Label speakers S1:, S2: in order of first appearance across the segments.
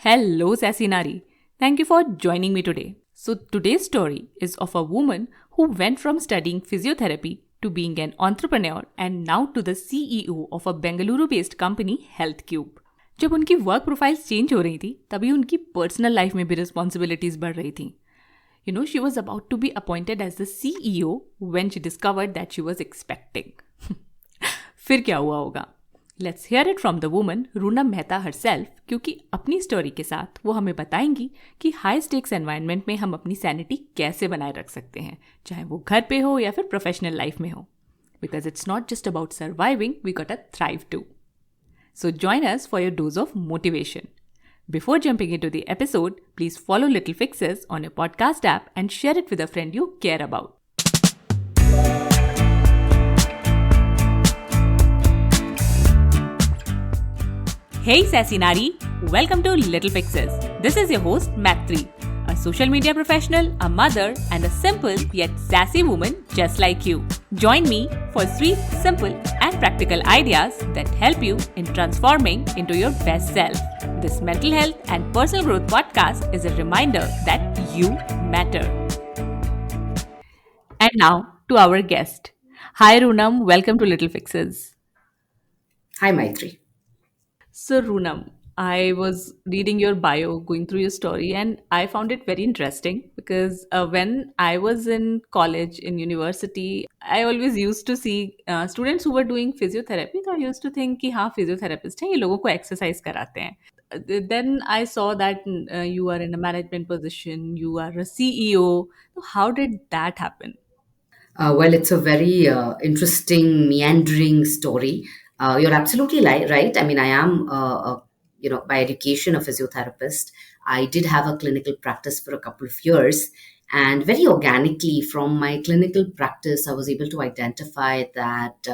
S1: Hello, Sasinari. Thank you for joining me today. So, today's story is of a woman who went from studying physiotherapy to being an entrepreneur and now to the CEO of a Bengaluru based company, HealthCube. जब उनकी work profiles change हो रही थी तभी उनकी personal life में भी responsibilities बढ़ रही थी. She was about to be appointed as the CEO when she discovered that she was expecting. फिर क्या हुआ होगा? Let's hear it from the woman Runam Mehta herself, क्योंकि अपनी स्टोरी के साथ वो हमें बताएंगी कि हाई स्टेक्स एनवायरनमेंट में हम अपनी सैनिटी कैसे बनाए रख सकते हैं, चाहे वो घर पे हो या फिर प्रोफेशनल लाइफ में हो. Because it's not just about surviving, we gotta thrive too. So join us for your dose of motivation. Before jumping into the episode, please follow Little Fixes on your podcast app and share it with a friend you care about. Hey Sasinari, welcome to Little Fixes. This is your host Matri, a social media professional, a mother and a simple yet sassy woman just like you. Join me for 3 simple and practical ideas that help you in transforming into your best self. This mental health and personal growth podcast is a reminder that you matter. And now to our guest. Hi Runam, welcome to Little Fixes.
S2: Hi Maitri.
S1: So Runam, I was reading your bio, going through your story, and I found it very interesting because when I was in college, in university, I always used to see students who were doing physiotherapy. So I used to think कि हाँ physiotherapist हैं, ये लोगों को exercise कराते हैं. Then I saw that you are in a management position, you are a CEO. So how did that happen?
S2: Well, it's a very interesting, meandering story. You're absolutely right. I mean, I am, by education, a physiotherapist. I did have a clinical practice for a couple of years. And very organically, from my clinical practice, I was able to identify that,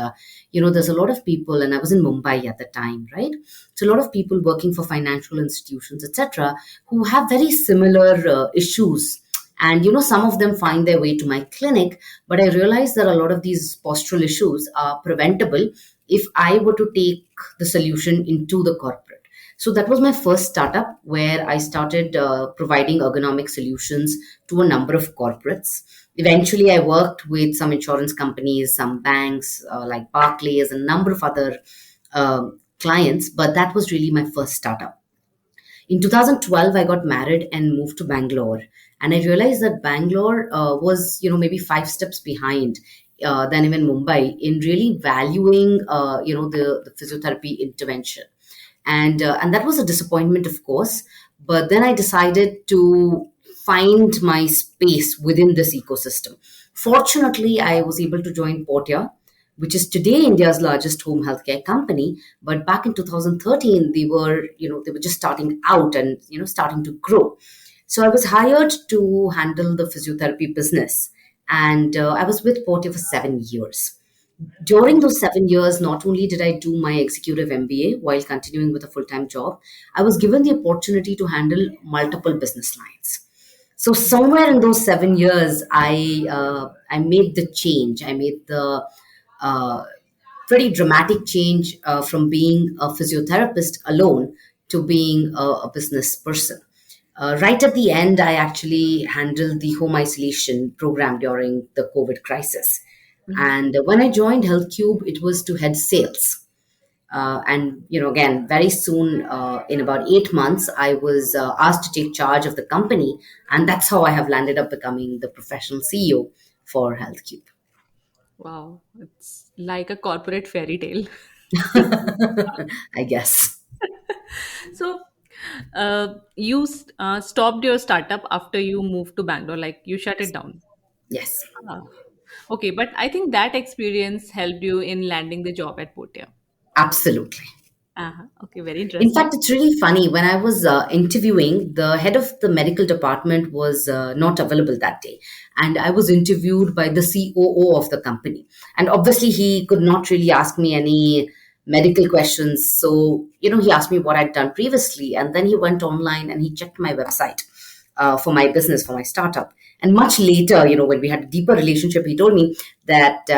S2: there's a lot of people, and I was in Mumbai at the time, right? So a lot of people working for financial institutions, etc., who have very similar issues. And, some of them find their way to my clinic, but I realized that a lot of these postural issues are preventable if I were to take the solution into the corporate. So that was my first startup where I started providing ergonomic solutions to a number of corporates. Eventually, I worked with some insurance companies, some banks like Barclays, and a number of other clients, but that was really my first startup. In 2012, I got married and moved to Bangalore. And I realized that Bangalore was, maybe 5 steps behind than even Mumbai in really valuing, the physiotherapy intervention. And that was a disappointment, of course. But then I decided to find my space within this ecosystem. Fortunately, I was able to join Portia, which is today India's largest home healthcare company. But back in 2013, they were just starting out and, starting to grow. So I was hired to handle the physiotherapy business. And I was with Portia for 7 years. During those 7 years, not only did I do my executive MBA while continuing with a full-time job, I was given the opportunity to handle multiple business lines. So somewhere in those 7 years, I made the change. I made the pretty dramatic change from being a physiotherapist alone to being a business person. Right at the end, I actually handled the home isolation program during the COVID crisis. And when I joined HealthCube, it was to head sales. And, again, very soon, in about 8 months, I was asked to take charge of the company. And that's how I have landed up becoming the professional CEO for HealthCube.
S1: Wow, it's like a corporate fairy tale.
S2: I guess.
S1: So, you stopped your startup after you moved to Bangalore, like you shut it down.
S2: Yes.
S1: Ah, okay, but I think that experience helped you in landing the job at Portia.
S2: Absolutely.
S1: Okay, very
S2: In
S1: interesting.
S2: fact, it's really funny. When I was interviewing, the head of the medical department was not available that day. And I was interviewed by the COO of the company. And obviously, he could not really ask me any medical questions. So, he asked me what I'd done previously. And then he went online and he checked my website. for my business, for my startup. And much later, when we had a deeper relationship, he told me that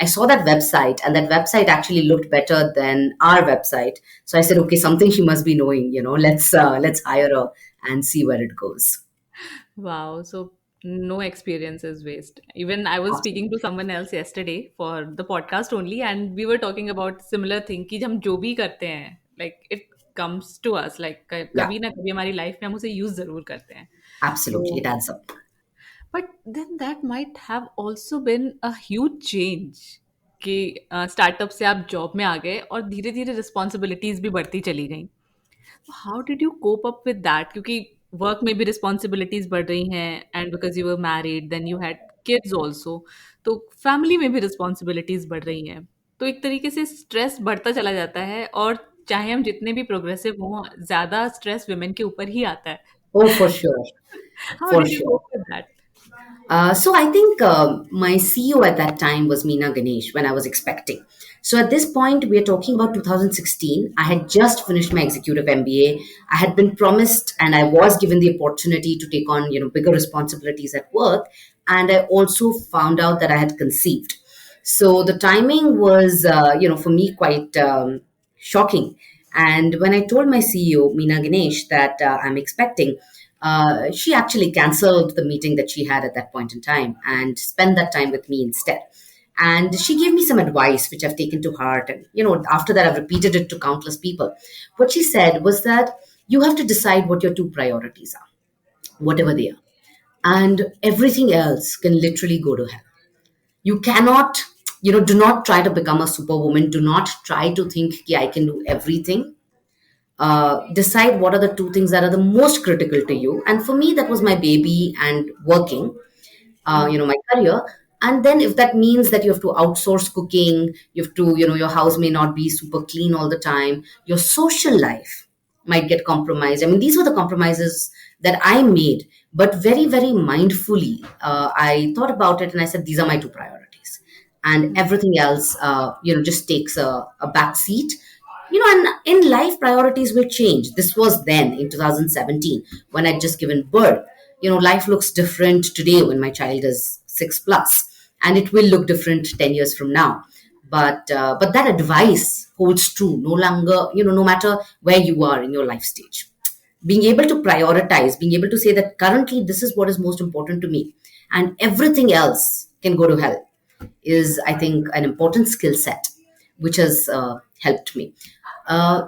S2: I saw that website, and that website actually looked better than our website. So I said, okay, something she must be knowing. Let's hire her and see where it goes.
S1: Wow. So no experience is waste. Even I was speaking to
S2: Absolutely.
S1: someone else yesterday for the podcast only, and we were talking about similar thing कि हम जो भी करते हैं, like it comes to us, like
S2: Yeah,
S1: कभी ना कभी हमारी लाइफ में हम उसे यूज जरूर करते हैं.
S2: absolutely.
S1: So
S2: It adds up.
S1: but then that might have also been a huge change कि स्टार्टअप से आप जॉब में आ गए और धीरे धीरे रिस्पॉन्सिबिलिटीज भी बढ़ती चली गई. How did you cope up with that, क्योंकि वर्क में भी रिस्पॉन्सिबिलिटीज बढ़ रही हैं and because you were married then you had kids also, तो फैमिली में भी रिस्पॉन्सिबिलिटीज बढ़ रही हैं, तो एक तरीके से स्ट्रेस बढ़ता चला जाता है और चाहे हम जितने भी प्रोग्रेसिव हों ज्यादा स्ट्रेस वुमेन के ऊपर ही आता है.
S2: Oh, for sure.
S1: How
S2: For
S1: did you
S2: sure.
S1: Cope with that?
S2: So I think my CEO at that time was Meena Ganesh when I was expecting. So at this point, we are talking about 2016. I had just finished my executive MBA. I had been promised, and I was given the opportunity to take on bigger responsibilities at work. And I also found out that I had conceived. So the timing was, for me quite shocking. And when I told my CEO, Meena Ganesh, that I'm expecting, she actually canceled the meeting that she had at that point in time and spent that time with me instead. And she gave me some advice, which I've taken to heart. And, after that, I've repeated it to countless people. What she said was that you have to decide what your two priorities are, whatever they are. And everything else can literally go to hell. You cannot, do not try to become a superwoman. Do not try to think, "Ki, I can do everything." Decide what are the two things that are the most critical to you. And for me, that was my baby and working, my career. And then if that means that you have to outsource cooking, you have to, your house may not be super clean all the time, your social life might get compromised. I mean, these were the compromises that I made, but very, very mindfully. I thought about it and I said, these are my two priorities. And everything else, just takes a back seat. And in life, priorities will change. This was then in 2017 when I'd just given birth. Life looks different today when my child is 6 plus, and it will look different 10 years from now. But that advice holds true no longer, no matter where you are in your life stage. Being able to prioritize, being able to say that currently this is what is most important to me, and everything else can go to hell, is, I think, an important skill set which has helped me.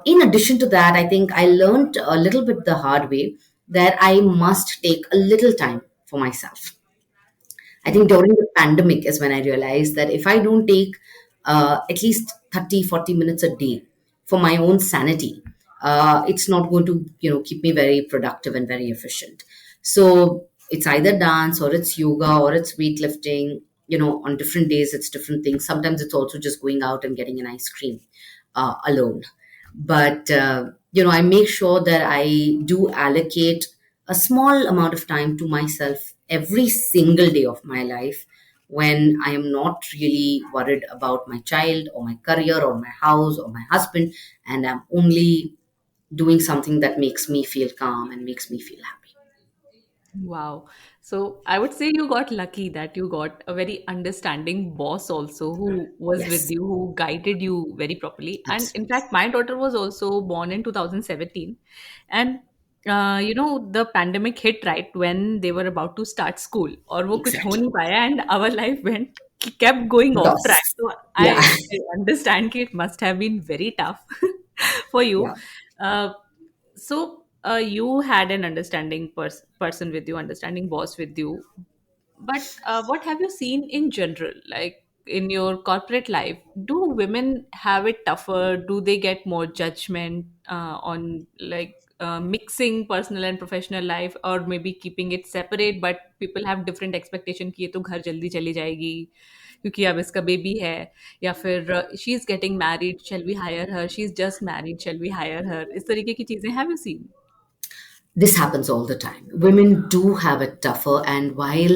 S2: In addition to that, I think I learned a little bit the hard way that I must take a little time for myself. I think during the pandemic is when I realized that if I don't take at least 30, 40 minutes a day for my own sanity, it's not going to, keep me very productive and very efficient. So it's either dance or it's yoga or it's weightlifting. On different days, it's different things. Sometimes it's also just going out and getting an ice cream alone. But, I make sure that I do allocate a small amount of time to myself every single day of my life when I am not really worried about my child or my career or my house or my husband, and I'm only doing something that makes me feel calm and makes me feel happy.
S1: Wow. So I would say you got lucky that you got a very understanding boss also who was with
S2: Yes,
S1: you, who guided you very properly. And in
S2: absolutely.
S1: fact, my daughter was also born in 2017. And the pandemic hit right when they were about to start school. और वो कुछ हो
S2: Exactly.
S1: नहीं पाया and our life kept going off
S2: Loss.
S1: track. So
S2: Yeah.
S1: I understand कि it must have been very tough for you.
S2: Yeah.
S1: Uh, so you had an understanding person with you, understanding boss with you. But what have you seen in general, like in your corporate life? Do women have it tougher? Do they get more judgment on like mixing personal and professional life, or maybe keeping it separate? But people have different expectation कि ये तो घर जल्दी चली जाएगी क्योंकि अब इसका बेबी है, या फिर she is getting married, shall we hire her, she is just married, shall we hire her, इस तरीके की चीजें have you seen?
S2: This happens all the time. Women do have it tougher, and while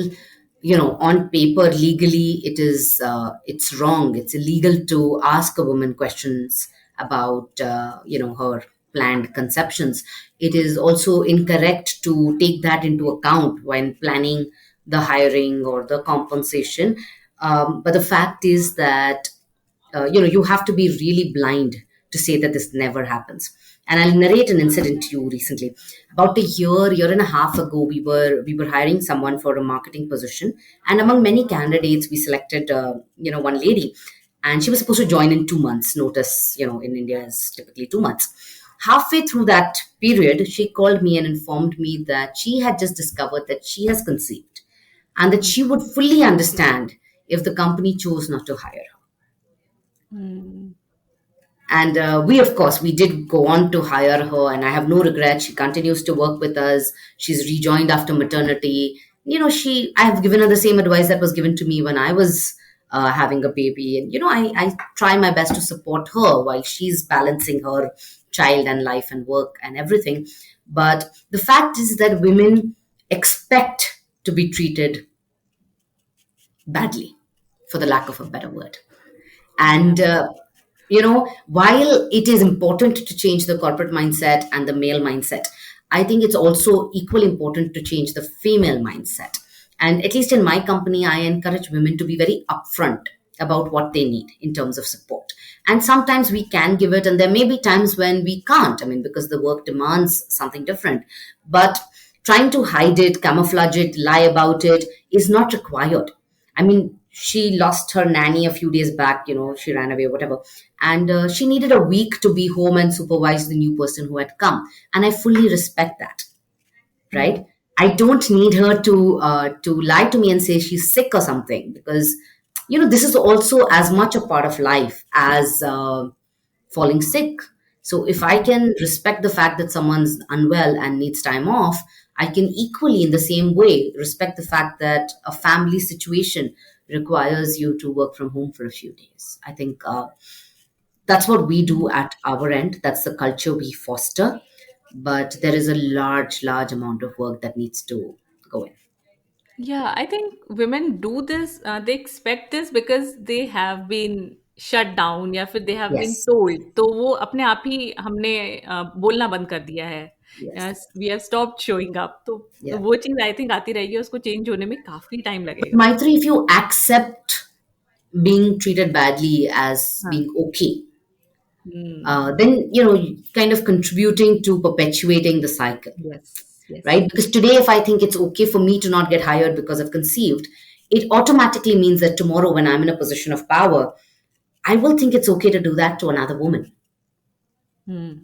S2: on paper legally it's wrong. It's illegal to ask a woman questions about her. planned conceptions. It is also incorrect to take that into account when planning the hiring or the compensation. But the fact is that you have to be really blind to say that this never happens. And I'll narrate an incident to you recently. About a year and a half ago, we were hiring someone for a marketing position, and among many candidates, we selected one lady, and she was supposed to join in 2 months. Notice, in India is typically 2 months. Halfway through that period, she called me and informed me that she had just discovered that she has conceived, and that she would fully understand if the company chose not to hire her.
S1: Mm.
S2: And we, of course, we did go on to hire her, and I have no regret. She continues to work with us. She's rejoined after maternity. I have given her the same advice that was given to me when I was having a baby. And I try my best to support her while she's balancing her child and life and work and everything. But the fact is that women expect to be treated badly, for the lack of a better word. And,
S1: Yeah.
S2: while it is important to change the corporate mindset and the male mindset, I think it's also equally important to change the female mindset. And at least in my company, I encourage women to be very upfront about what they need in terms of support. And sometimes we can give it, and there may be times when we can't, I mean, because the work demands something different. But trying to hide it, camouflage it, lie about it is not required. I mean, she lost her nanny a few days back, she ran away, whatever. And she needed a week to be home and supervise the new person who had come. And I fully respect that, right?
S1: Mm.
S2: I don't need her to lie to me and say she's sick or something, because, this is also as much a part of life as falling sick. So if I can respect the fact that someone's unwell and needs time off, I can equally, in the same way, respect the fact that a family situation requires you to work from home for a few days. I think that's what we do at our end. That's the culture we foster. But there is a large amount of work that needs to go in.
S1: Yeah, I think women do this, they expect this because they have been shut down या फिर they have been
S2: Yes.
S1: told. तो वो अपने आप ही हमने बोलना बंद कर दिया है.
S2: Yes.
S1: Yes, we have stopped showing up. तो
S2: Yeah.
S1: वो चीज़ आई थिंक आती रहेगी, उसको चेंज होने में काफ़ी टाइम
S2: But
S1: लगेगा.
S2: Maitri, if you accept being treated badly as
S1: हाँ.
S2: being okay,
S1: Hmm.
S2: then kind of contributing to perpetuating the cycle,
S1: Yes, yes.
S2: right? Because today, if I think it's okay for me to not get hired because I've conceived, it automatically means that tomorrow, when I'm in a position of power, I will think it's okay to do that to another woman,
S1: Hmm.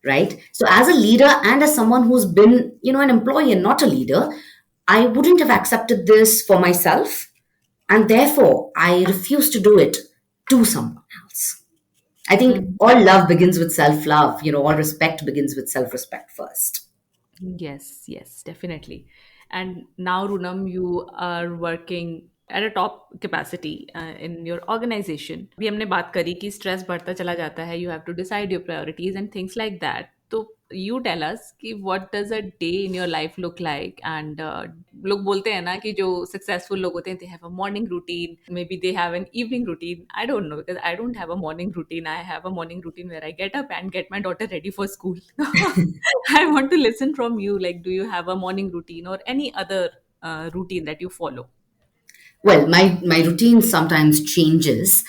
S2: right? So, as a leader and as someone who's been, an employee and not a leader, I wouldn't have accepted this for myself, and therefore I refuse to do it to someone else. I think
S1: Hmm.
S2: all love begins with self love. All respect begins with self respect first.
S1: Yes, yes, definitely. And now, Runam, you are working at a top capacity in your organization. अभी हमने बात करी कि stress बढ़ता चला जाता है, you have to decide your priorities and things like that. तो you tell us कि what does a day in your life look like? And लोग बोलते हैं ना कि जो successful लोग होते हैं, they have a morning routine, maybe they have an evening routine. I don't know because I don't have a morning routine. I have a morning routine where I get up and get my daughter ready for school. I want to listen from you. Like, do you have a morning routine or any other routine that you follow?
S2: Well, my routine sometimes changes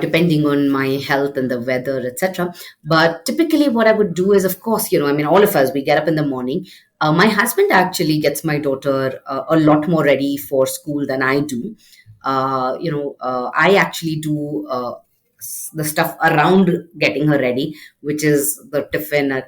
S2: depending on my health and the weather, etc. But typically, what I would do is, of course, I mean, all of us, we get up in the morning. My husband actually gets my daughter a lot more ready for school than I do. I actually do the stuff around getting her ready, which is the tiffin,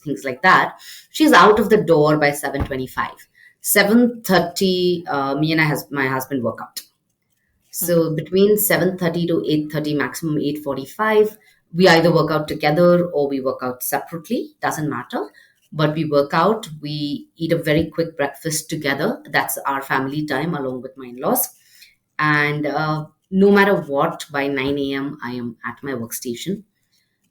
S2: things like that. She's out of the door by 7:25. 7:30, me and my husband work out.
S1: Hmm.
S2: So between 7:30 to 8:30, maximum 8:45, we either work out together or we work out separately. Doesn't matter. But we work out. We eat a very quick breakfast together. That's our family time along with my in-laws. And no matter what, by 9 a.m., I am at my workstation.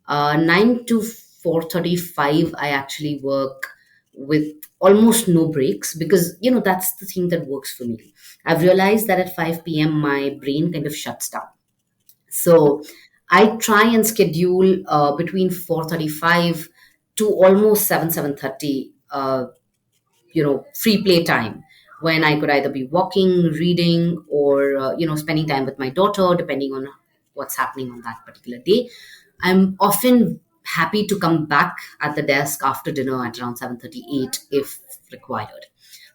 S2: 9 to 4:35, I actually work with almost no breaks, because that's the thing that works for me. I've realized that at 5 p.m. my brain kind of shuts down. So I try and schedule between 4:35 to almost 7:30, free play time, when I could either be walking, reading, or spending time with my daughter, depending on what's happening on that particular day. I'm often happy to come back at the desk after dinner at around 7:38 if required.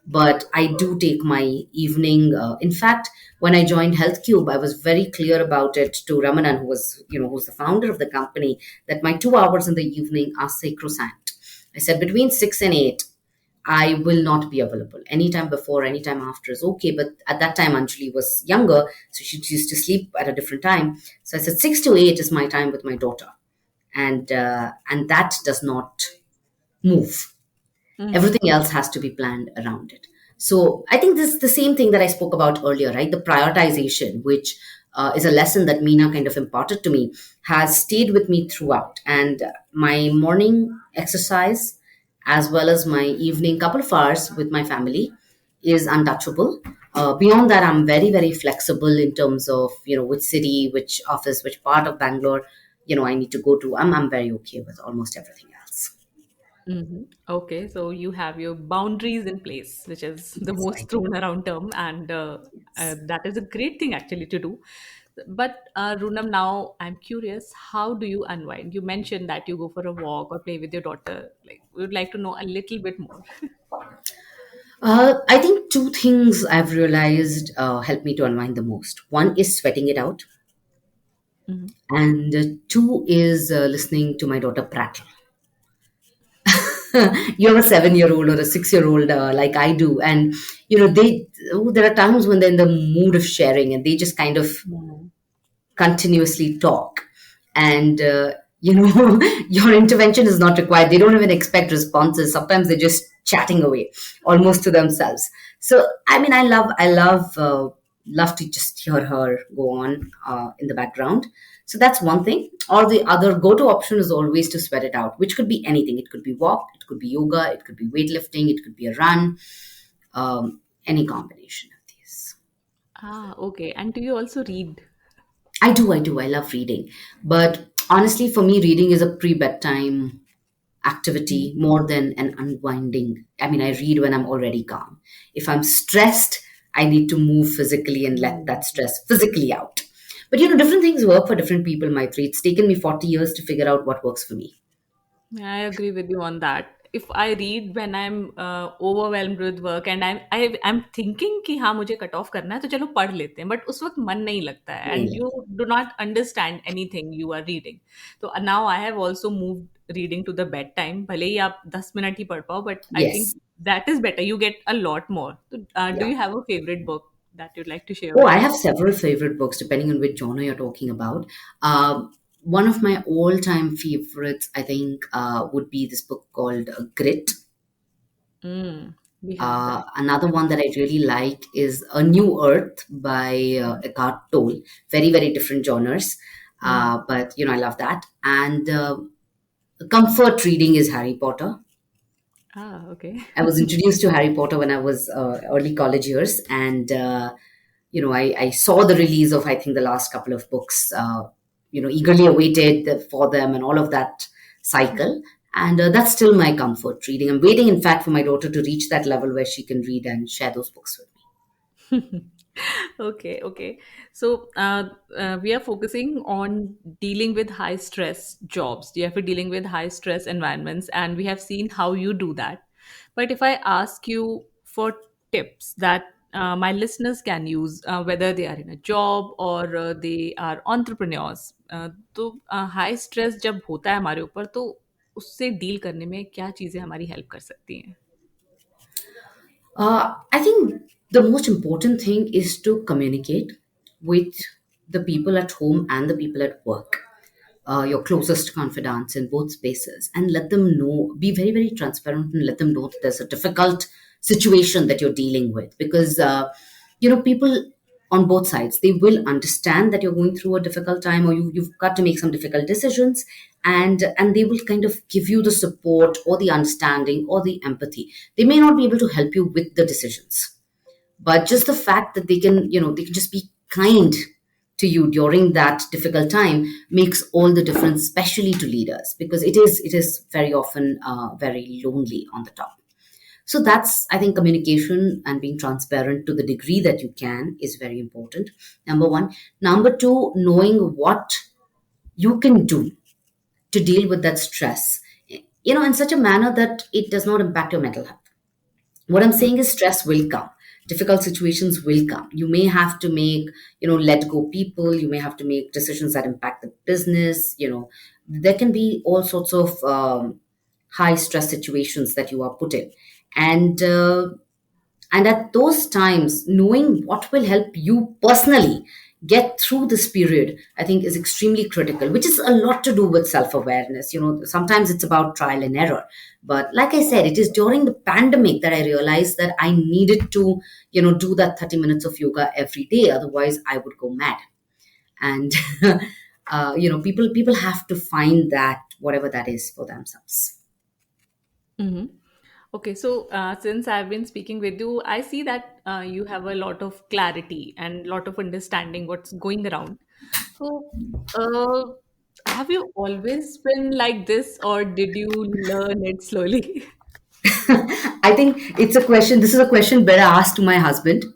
S2: But I do take my evening. In fact, when I joined HealthCube, I was very clear about it to Ramanan, who's the founder of the company, that my 2 hours in the evening are sacrosanct. I said between 6 and 8, I will not be available. Anytime before, anytime after is okay. But at that time, Anjali was younger, so she used to sleep at a different time. So I said 6 to 8 is my time with my daughter, and that does not move.
S1: Mm-hmm.
S2: Everything else has to be planned around it. So I think this is the same thing that I spoke about earlier, right? The prioritization, which is a lesson that Meena kind of imparted to me, has stayed with me throughout. And my morning exercise, as well as my evening couple of hours with my family, is untouchable. Beyond that, I'm very, very flexible in terms of which city, which office, which part of Bangalore I need to go to. I'm very okay with almost everything else.
S1: Mm-hmm. Okay, so you have your boundaries in place, which is the
S2: That's
S1: most
S2: right.
S1: thrown around term, and that is a great thing actually to do. But Runam, now I'm curious, how do you unwind? You mentioned that you go for a walk or play with your daughter. Like, we would like to know a little bit more.
S2: I think two things I've realized help me to unwind the most. One is sweating it out,
S1: Mm-hmm.
S2: and two is listening to my daughter prattle. You have a 7-year-old or a 6-year-old like I do, and there are times when they're in the mood of sharing, and they just kind of continuously talk, and your intervention is not required. They don't even expect responses. Sometimes they're just chatting away almost to themselves. So I mean, I love to just hear her go on in the background. So that's one thing. Or the other go-to option is always to sweat it out, which could be anything. It could be walk, it could be yoga, it could be weightlifting, it could be a run, any combination of these.
S1: Ah, okay. And do you also read?
S2: I do. I love reading. But honestly, for me, reading is a pre bedtime activity more than an unwinding. I mean, I read when I'm already calm. If I'm stressed, I need to move physically and let that
S1: Mm-hmm.
S2: stress physically out. But different things work for different people, Maitri. It's taken me 40 years to figure out what works for me.
S1: I agree with you on that. If I read when I'm overwhelmed with work and I'm thinking कि हाँ मुझे cut off करना है तो चलो पढ़ लेते हैं but उस वक्त मन नहीं लगता है
S2: नहीं
S1: and you
S2: लगता.
S1: do not understand anything you are reading. So now I have also moved reading to the bedtime. भले ही आप 10 मिनट ही पढ़ पाओ but I think
S2: Yes.
S1: that is better. You get a lot more. So, do
S2: Yeah.
S1: you have a favorite book that you'd like to share
S2: Oh,
S1: with
S2: I
S1: us?
S2: have several favorite books depending on which genre you're talking about. One of my all-time favorites, I think, would be this book called Grit.
S1: Mm, we have that.
S2: Another one that I really like is A New Earth by Eckhart Tolle. Very, very different genres,
S1: Mm.
S2: but I love that. And comfort reading is Harry Potter.
S1: Ah, okay.
S2: I was introduced to Harry Potter when I was early college years, and I saw the release of I think the last couple of books. Eagerly awaited for them and all of that cycle, and that's still my comfort reading. I'm waiting, in fact, for my daughter to reach that level where she can read and share those books with me.
S1: Okay, okay. So we are focusing on dealing with high stress jobs. You have to dealing with high stress environments, and we have seen how you do that. But if I ask you for tips that my listeners can use, whether they are in a job or they are entrepreneurs, तो high stress जब होता है हमारे ऊपर तो उससे deal करने में क्या चीजें हमारी हेल्प कर सकती हैं?
S2: I think the most important thing is to communicate with the people at home and the people at work, your closest confidants in both spaces, and let them know, be very, very transparent and let them know that there's a difficult situation that you're dealing with. Because, people on both sides, they will understand that you're going through a difficult time or you've got to make some difficult decisions, and they will kind of give you the support or the understanding or the empathy. They may not be able to help you with the decisions, but just the fact that they can just be kind to you during that difficult time makes all the difference, especially to leaders, because it is very often very lonely on the top. So that's, I think, communication and being transparent to the degree that you can is very important. Number one. Number two, knowing what you can do to deal with that stress, in such a manner that it does not impact your mental health. What I'm saying is stress will come. Difficult situations will come. You may have to make, let go people. You may have to make decisions that impact the business. There can be all sorts of high stress situations that you are put in. And and at those times, knowing what will help you personally get through this period, I think is extremely critical, which is a lot to do with self awareness. Sometimes it's about trial and error. But like I said, it is during the pandemic that I realized that I needed to, do that 30 minutes of yoga every day. Otherwise, I would go mad. And, people have to find that, whatever that is, for themselves.
S1: Mhm. Okay, so since I've been speaking with you, I see that you have a lot of clarity and lot of understanding what's going around. So, uh, have you always been like this, or did you learn it slowly?
S2: I think this is a question better asked to my husband.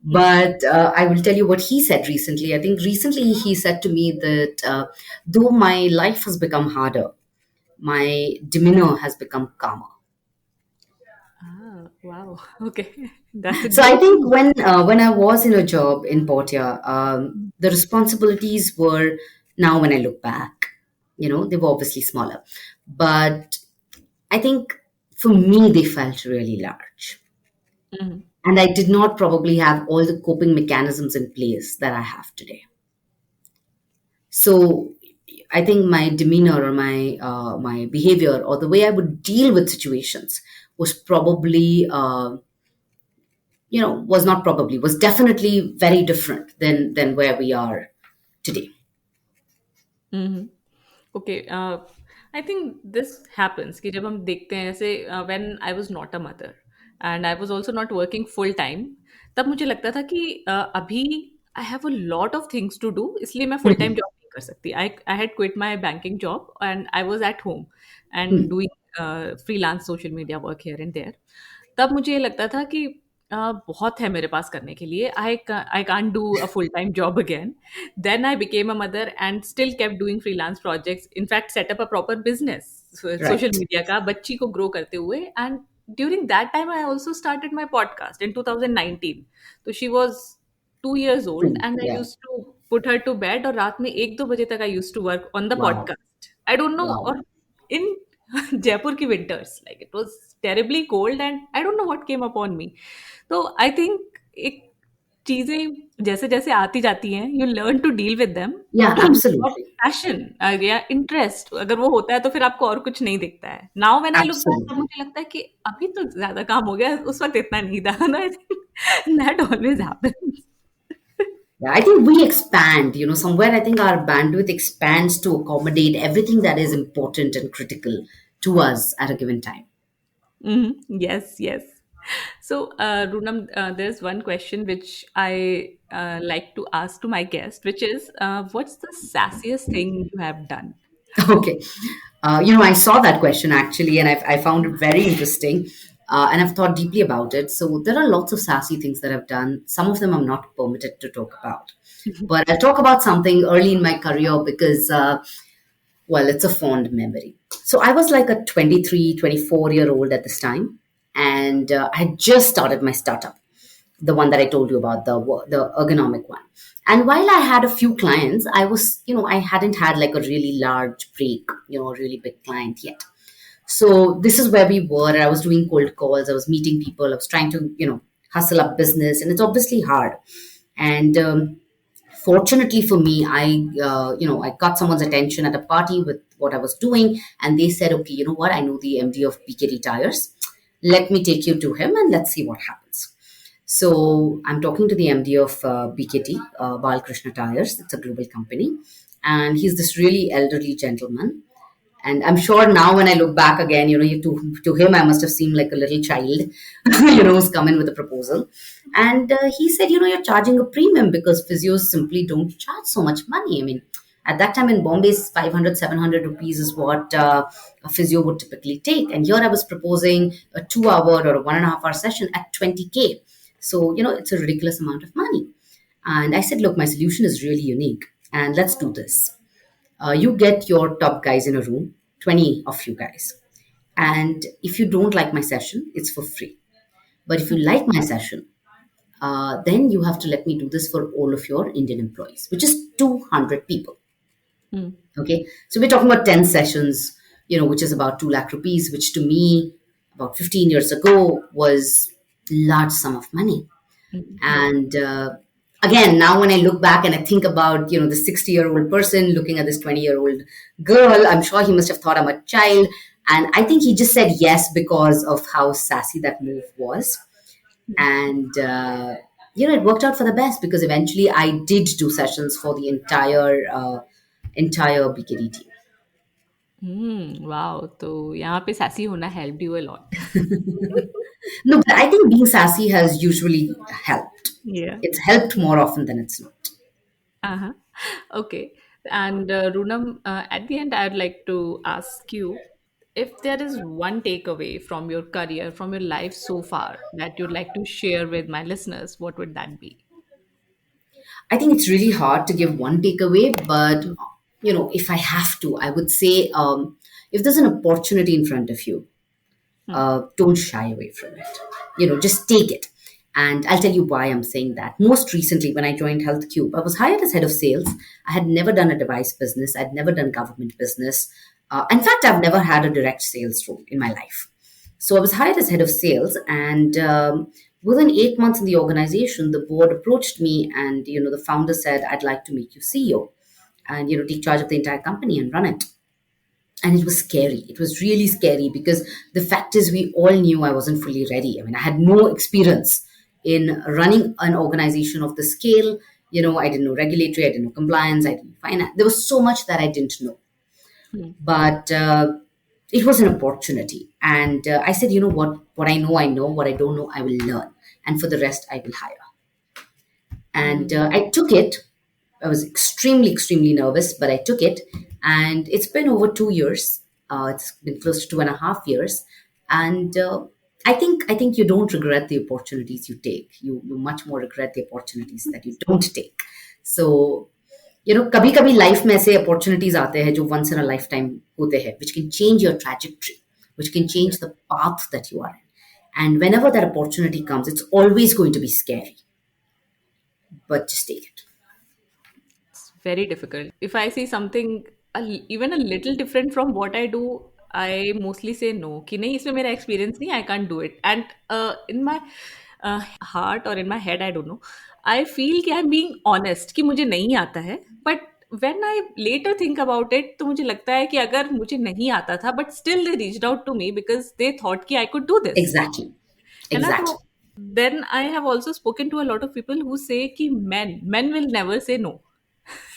S2: But I will tell you what he said recently. I think recently he said to me that though my life has become harder, my demeanor has become calmer.
S1: Ah, wow. Okay, that's a
S2: So I
S1: great
S2: think
S1: thing.
S2: when I was in a job in Portia, the responsibilities were, now when I look back, they were obviously smaller, but I think for me they felt really large.
S1: Mhm.
S2: And I did not probably have all the coping mechanisms in place that I have today. So I think my demeanor or my behavior or the way I would deal with situations was probably was not probably, was definitely very different than where we are today.
S1: Mhm. Okay, I think this happens कि जब हम देखते हैं ऐसे when I was not a mother and I was also not working full time, तब मुझे लगता था कि अभी I have a lot of things to do, इसलिए मैं full time job नहीं कर सकती. I had quit my banking job and I was at home and doing freelance social media work here and there. तब मुझे ये लगता था कि बहुत है मेरे पास करने के लिए. I can't do a full time job again. Then I became a mother and still kept doing freelance projects. In fact, set up a proper business, social
S2: Right.
S1: media का बच्ची को grow करते हुए. And during that time, I also started my podcast in 2019. So she was 2 years old,
S2: True.
S1: and I
S2: Yeah.
S1: used to put her to bed. और रात में 1-2 बजे तक I used to work on the
S2: Wow.
S1: podcast. I don't know.
S2: Wow.
S1: और in Jaipur ki winters, like it was terribly cold, and I don't know what came upon me. तो I think एक चीजें जैसे जैसे आती जाती हैं you learn to deal with them
S2: Yeah,
S1: और
S2: absolutely.
S1: पैशन या इंटरेस्ट अगर वो होता है तो फिर आपको और कुछ नहीं दिखता है now when I look back तब
S2: Absolutely.
S1: मुझे लगता है कि अभी तो ज्यादा काम हो गया उस वक्त इतना नहीं था ना I think that always happens
S2: Yeah, I think we expand, somewhere I think our bandwidth expands to accommodate everything that is important and critical to us at a given time.
S1: yes yes so Runam there's one question which I like to ask to my guest which is what's the sassiest thing you have done.
S2: Okay. I saw that question actually, and I found it very interesting. And I've thought deeply about it. So there are lots of sassy things that I've done. Some of them I'm not permitted to talk about. But I'll talk about something early in my career because, well, it's a fond memory. So I was like a 23, 24-year-old at this time. And I had just started my startup, the one that I told you about, the ergonomic one. And while I had a few clients, I hadn't had like a really large break, a really big client yet. So this is where we were. I was doing cold calls. I was meeting people. I was trying to, hustle up business, and it's obviously hard. And fortunately for me, I got someone's attention at a party with what I was doing, and they said, okay, you know what? I know the MD of BKT Tires. Let me take you to him, and let's see what happens. So I'm talking to the MD of BKT, Balkrishna Tires. It's a global company, and he's this really elderly gentleman. And I'm sure now when I look back again, to him, I must have seemed like a little child, who's come in with a proposal. And he said, you're charging a premium because physios simply don't charge so much money. I mean, at that time in Bombay, 500, 700 rupees is what a physio would typically take. And here I was proposing a 2 hour or a 1.5 hour session at 20K. So, it's a ridiculous amount of money. And I said, look, my solution is really unique. And let's do this. You get your top guys in a room, 20 of you guys. And if you don't like my session, it's for free. But if you like my session, then you have to let me do this for all of your Indian employees, which is 200 people.
S1: Mm.
S2: Okay. So we're talking about 10 sessions, which is about 2 lakh rupees, which to me, about 15 years ago, was large sum of money.
S1: Yeah.
S2: And again, now when I look back and I think about, the 60-year-old person looking at this 20-year-old girl, I'm sure he must have thought I'm a child. And I think he just said yes because of how sassy that move was. And, it worked out for the best because eventually I did do sessions for the entire BKD team.
S1: Wow तो यहाँ पे sassy होना helped you a lot.
S2: No, but I think being sassy has usually helped.
S1: Yeah.
S2: It's helped more often than it's not.
S1: Uh-huh. Okay. And Runam, at the end, I'd like to ask you if there is one takeaway from your career, from your life so far, that you'd like to share with my listeners, what would that be?
S2: I think it's really hard to give one takeaway, but if I have to, I would say if there's an opportunity in front of you,
S1: Hmm.
S2: don't shy away from it. Just take it. And I'll tell you why I'm saying that. Most recently, when I joined HealthCube, I was hired as head of sales. I had never done a device business. I'd never done government business. In fact, I've never had a direct sales role in my life. So I was hired as head of sales, and within 8 months in the organization, the board approached me, and the founder said, "I'd like to make you CEO, and take charge of the entire company and run it." And it was scary. It was really scary because the fact is, we all knew I wasn't fully ready. I mean, I had no experience in running an organization of the scale. I didn't know regulatory, I didn't know compliance, I didn't know finance. There was so much that I didn't know.
S1: Hmm.
S2: But it was an opportunity. And I said, what I know, what I don't know, I will learn. And for the rest, I will hire. And
S1: Hmm.
S2: I took it. I was extremely, extremely nervous, but I took it. And it's been over 2 years. It's been close to 2.5 years. And I think you don't regret the opportunities you take. You much more regret the opportunities that you don't take. So कभी कभी life में ऐसे opportunities आते हैं जो once in a life time होते हैं which can change your trajectory, which can change the path that you are in. And whenever that opportunity comes, it's always going to be scary, but just take it.
S1: It's very difficult. If I see something even a little different from what I do, I mostly say no. कि नहीं इसमें मेरा experience नहीं, I can't do it. And in my heart or in my head, I don't know. I feel कि I'm being honest कि मुझे नहीं आता है. But when I later think about it, तो मुझे लगता है कि अगर मुझे नहीं आता था, but still they reached out to me because they thought कि I could do this.
S2: Exactly.
S1: है ना?
S2: Exactly.
S1: तो then I have also spoken to a lot of people who say कि men will never say no.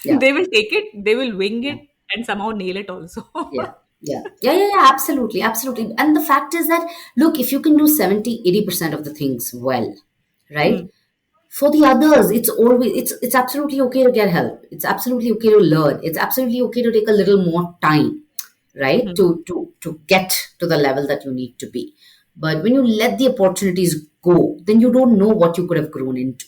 S2: Yeah.
S1: They will take it, they will wing
S2: Yeah.
S1: it, and somehow nail it also.
S2: Yeah. Yeah. Yeah. Yeah. Yeah. Absolutely. Absolutely. And the fact is that, look, if you can do 70, 80% of the things well, right?
S1: Hmm.
S2: For the others, it's absolutely okay to get help. It's absolutely okay to learn. It's absolutely okay to take a little more time, right?
S1: Hmm.
S2: To get to the level that you need to be. But when you let the opportunities go, then you don't know what you could have grown into.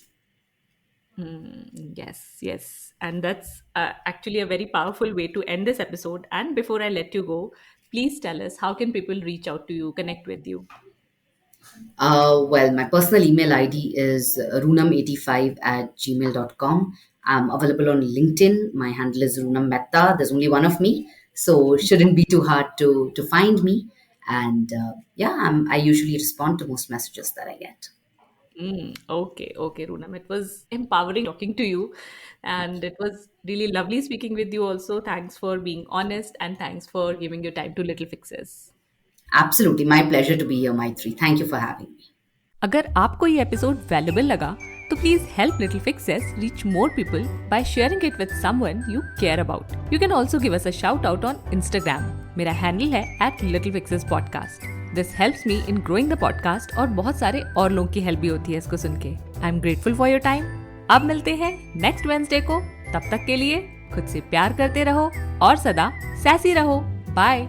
S1: Yes, yes. And that's actually a very powerful way to end this episode. And before I let you go, please tell us how can people reach out to you, connect with you?
S2: Well, my personal email ID is runam85@gmail.com. I'm available on LinkedIn. My handle is Runam Mehta. There's only one of me, so shouldn't be too hard to find me. And yeah, I usually respond to most messages that I get.
S1: Okay, okay, Runam. It was empowering talking to you. And it was really lovely speaking with you also. Thanks for being honest and thanks for giving your time to Little Fixes.
S2: Absolutely, my pleasure to be here, Maitri. Thank you for having me.
S1: अगर आपको ये episode valuable लगा तो please help little fixes reach more people by sharing it with someone you care about. You can also give us a shout out on Instagram. मेरा handle है @littlepixelspodcast. This helps me in growing the podcast और बहुत सारे और लोगों की help भी होती है इसको सुन के. I am grateful for your time. अब मिलते हैं नेक्स्ट वेडनेसडे को. तब तक के लिए खुद से प्यार करते रहो और सदा सैसी रहो. बाय.